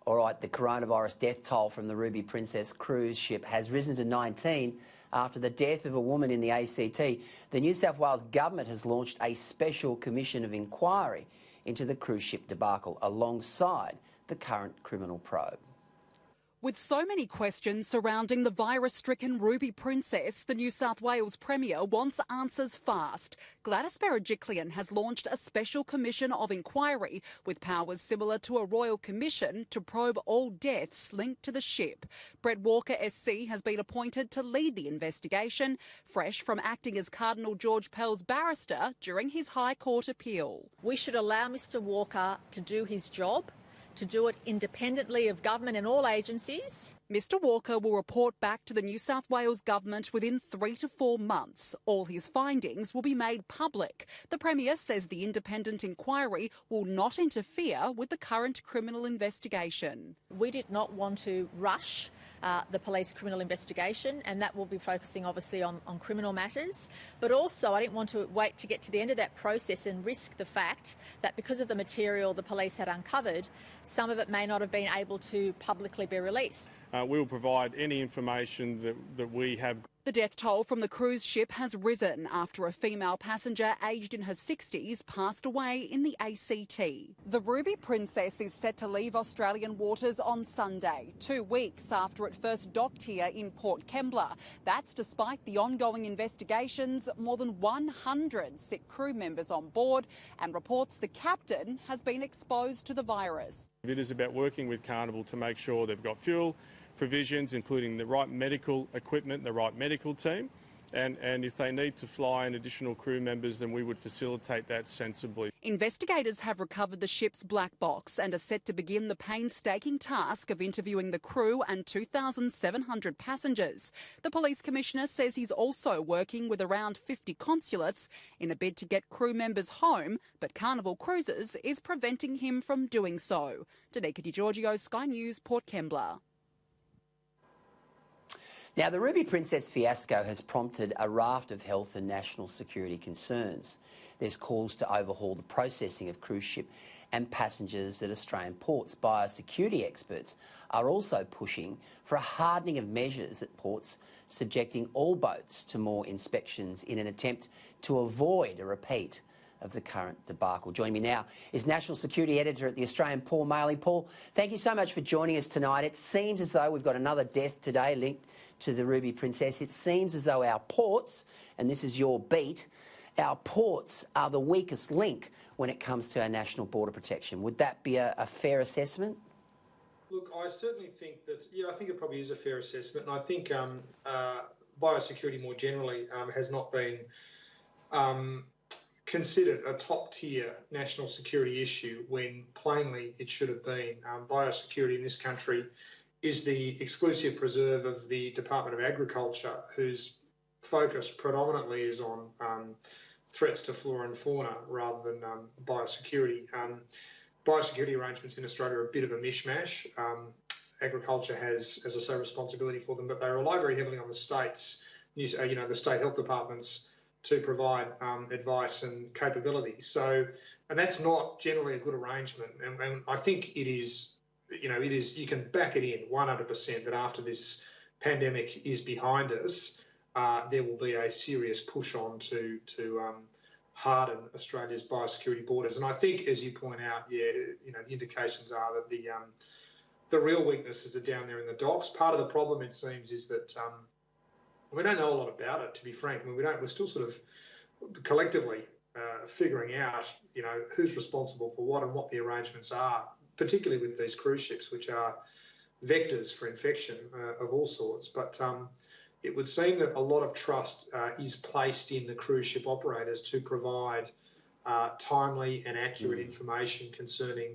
All right, the coronavirus death toll from the Ruby Princess cruise ship has risen to 19 after the death of a woman in the ACT. The New South Wales government has launched a special commission of inquiry into the cruise ship debacle alongside the current criminal probe. With so many questions surrounding the virus-stricken Ruby Princess, the New South Wales Premier wants answers fast. Gladys Berejiklian has launched a special commission of inquiry with powers similar to a royal commission to probe all deaths linked to the ship. Brett Walker SC has been appointed to lead the investigation, fresh from acting as Cardinal George Pell's barrister during his High Court appeal. We should allow Mr Walker to do his job, to do it independently of government and all agencies. Mr Walker will report back to the New South Wales government within 3 to 4 months. All his findings will be made public. The Premier says the independent inquiry will not interfere with the current criminal investigation. We did not want to rush the police criminal investigation, and that will be focusing obviously on criminal matters. But also I didn't want to wait to get to the end of that process and risk the fact that because of the material the police had uncovered, some of it may not have been able to publicly be released. We will provide any information that we have. The death toll from the cruise ship has risen after a female passenger aged in her 60s passed away in the ACT. The Ruby Princess is set to leave Australian waters on Sunday, 2 weeks after it first docked here in Port Kembla. That's despite the ongoing investigations, more than 100 sick crew members on board, and reports the captain has been exposed to the virus. It is about working with Carnival to make sure they've got fuel provisions, including the right medical equipment, the right medical team, and if they need to fly in additional crew members, then we would facilitate that sensibly. Investigators have recovered the ship's black box and are set to begin the painstaking task of interviewing the crew and 2,700 passengers. The police commissioner says he's also working with around 50 consulates in a bid to get crew members home, but Carnival Cruises is preventing him from doing so. Danica Di Giorgio, Sky News, Port Kembla. Now, the Ruby Princess fiasco has prompted a raft of health and national security concerns. There's calls to overhaul the processing of cruise ship and passengers at Australian ports. Biosecurity experts are also pushing for a hardening of measures at ports, subjecting all boats to more inspections in an attempt to avoid a repeat of the current debacle. Joining me now is National Security Editor at the Australian, Paul Maley. Paul, thank you so much for joining us tonight. It seems as though we've got another death today linked to the Ruby Princess. It seems as though our ports, and this is your beat, our ports are the weakest link when it comes to our national border protection. Would that be a fair assessment? Look, I certainly think that, I think it probably is a fair assessment. And I think biosecurity more generally has not been considered a top-tier national security issue when plainly it should have been. Biosecurity in this country is the exclusive preserve of the Department of Agriculture, whose focus predominantly is on threats to flora and fauna rather than biosecurity. Biosecurity arrangements in Australia are a bit of a mishmash. Agriculture has, as I say, responsibility for them, but they rely very heavily on the states, the state health departments, to provide advice and capability. So, and that's not generally a good arrangement. And I think it is, you can back it in 100% that after this pandemic is behind us, there will be a serious push on to harden Australia's biosecurity borders. And I think, as you point out, the indications are that the real weaknesses are down there in the docks. Part of the problem, it seems, is that we don't know a lot about it, to be frank. I mean, we're still sort of collectively figuring out, who's responsible for what and what the arrangements are, particularly with these cruise ships, which are vectors for infection of all sorts. But it would seem that a lot of trust is placed in the cruise ship operators to provide timely and accurate information concerning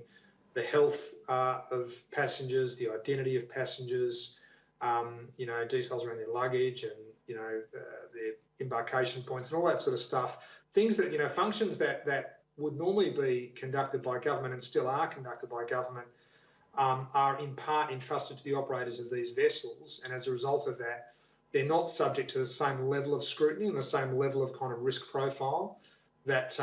the health of passengers, the identity of passengers, details around their luggage and, their embarkation points and all that sort of stuff. Things that, functions that would normally be conducted by government and still are conducted by government are in part entrusted to the operators of these vessels. And as a result of that, they're not subject to the same level of scrutiny and the same level of kind of risk profile that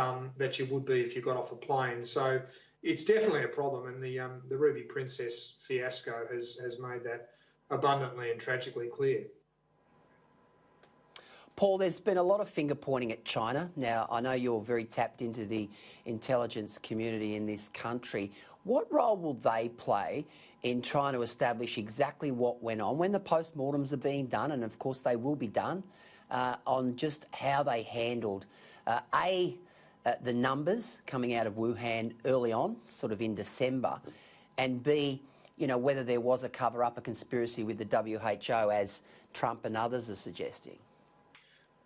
you would be if you got off a plane. So it's definitely a problem, and the Ruby Princess fiasco has made that abundantly and tragically clear. Paul, there's been a lot of finger pointing at China. Now, I know you're very tapped into the intelligence community in this country. What role will they play in trying to establish exactly what went on when the postmortems are being done, and of course they will be done, on just how they handled, the numbers coming out of Wuhan early on, sort of in December, and B, whether there was a cover-up, a conspiracy with the WHO, as Trump and others are suggesting?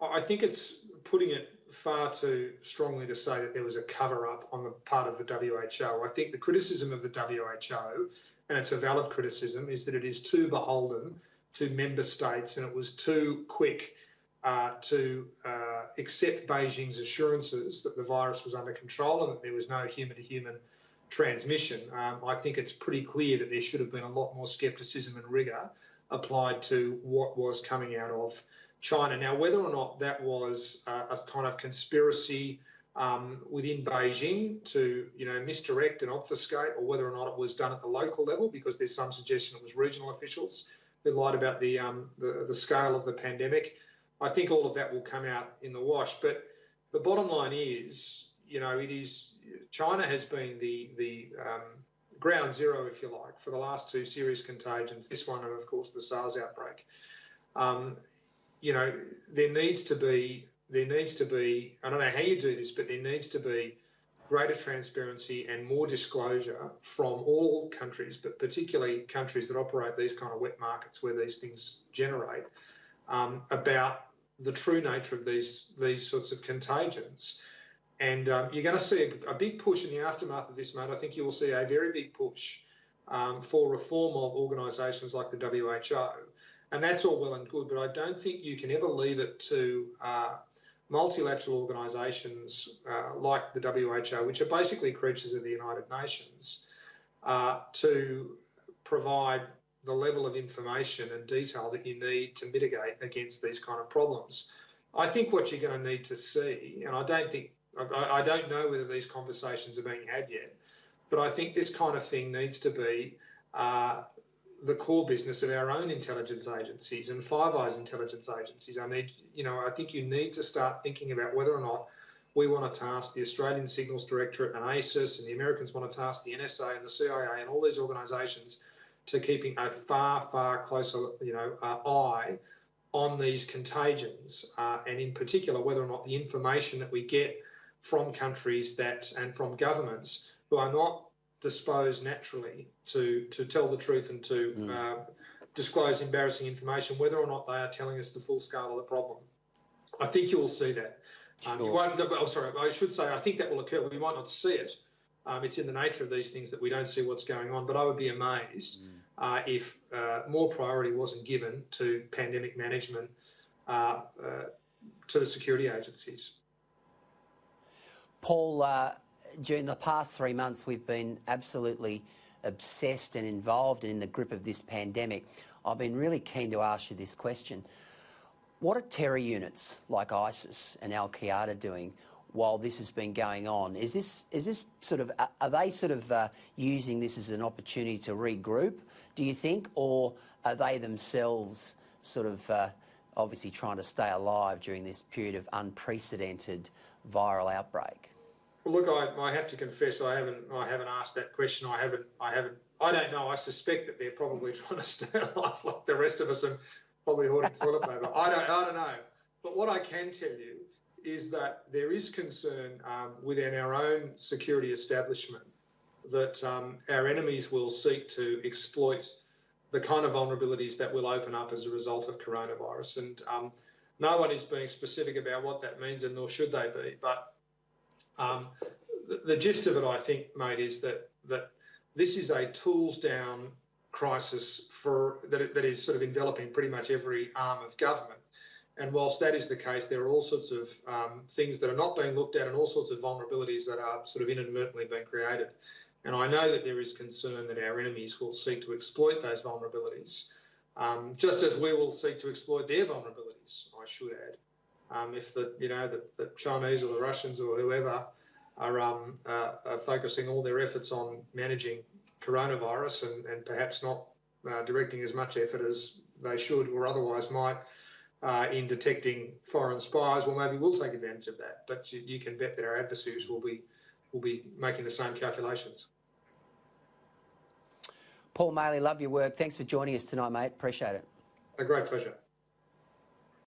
I think it's putting it far too strongly to say that there was a cover-up on the part of the WHO. I think the criticism of the WHO, and it's a valid criticism, is that it is too beholden to member states, and it was too quick to accept Beijing's assurances that the virus was under control and that there was no human-to-human transmission. I think it's pretty clear that there should have been a lot more scepticism and rigour applied to what was coming out of China. Now, whether or not that was a kind of conspiracy within Beijing to, misdirect and obfuscate, or whether or not it was done at the local level, because there's some suggestion it was regional officials who lied about the scale of the pandemic, I think all of that will come out in the wash. But the bottom line is, China has been the ground zero, if you like, for the last two serious contagions, this one and, of course, the SARS outbreak. There needs to be, I don't know how you do this, but there needs to be greater transparency and more disclosure from all countries, but particularly countries that operate these kind of wet markets where these things generate, about the true nature of these sorts of contagions. And you're going to see a big push in the aftermath of this, mate. I think you will see a very big push for reform of organisations like the WHO. And that's all well and good, but I don't think you can ever leave it to multilateral organisations like the WHO, which are basically creatures of the United Nations, to provide the level of information and detail that you need to mitigate against these kind of problems. I think what you're going to need to see, and I don't know whether these conversations are being had yet, but I think this kind of thing needs to be the core business of our own intelligence agencies and Five Eyes intelligence agencies. I think you need to start thinking about whether or not we want to task the Australian Signals Directorate and ASIS, and the Americans want to task the NSA and the CIA and all these organisations to keeping a far, far closer, eye on these contagions, and in particular whether or not the information that we get from countries and from governments who are not disposed naturally to tell the truth and to disclose embarrassing information, whether or not they are telling us the full scale of the problem. I think you will see that. Sure. You won't. No, sorry, I should say I think that will occur. We might not see it. It's in the nature of these things that we don't see what's going on. But I would be amazed if more priority wasn't given to pandemic management to the security agencies. Paul, during the past 3 months, we've been absolutely obsessed and involved in the grip of this pandemic. I've been really keen to ask you this question. What are terror units like ISIS and Al-Qaeda doing while this has been going on? Is this sort of, are they sort of using this as an opportunity to regroup, do you think, or are they themselves sort of obviously trying to stay alive during this period of unprecedented viral outbreak? Look, I have to confess I haven't asked that question. I don't know. I suspect that they're probably trying to stay alive like the rest of us and probably hoarding toilet paper. I don't know. But what I can tell you is that there is concern within our own security establishment that our enemies will seek to exploit the kind of vulnerabilities that will open up as a result of coronavirus. And no one is being specific about what that means, and nor should they be. But the gist of it, I think, mate, is that this is a tools-down crisis that is sort of enveloping pretty much every arm of government. And whilst that is the case, there are all sorts of things that are not being looked at and all sorts of vulnerabilities that are sort of inadvertently being created. And I know that there is concern that our enemies will seek to exploit those vulnerabilities, just as we will seek to exploit their vulnerabilities, I should add. If the Chinese or the Russians or whoever focusing all their efforts on managing coronavirus and perhaps not directing as much effort as they should or otherwise might in detecting foreign spies, well, maybe we'll take advantage of that. But you can bet that our adversaries will be making the same calculations. Paul Maley, love your work. Thanks for joining us tonight, mate. Appreciate it. A great pleasure.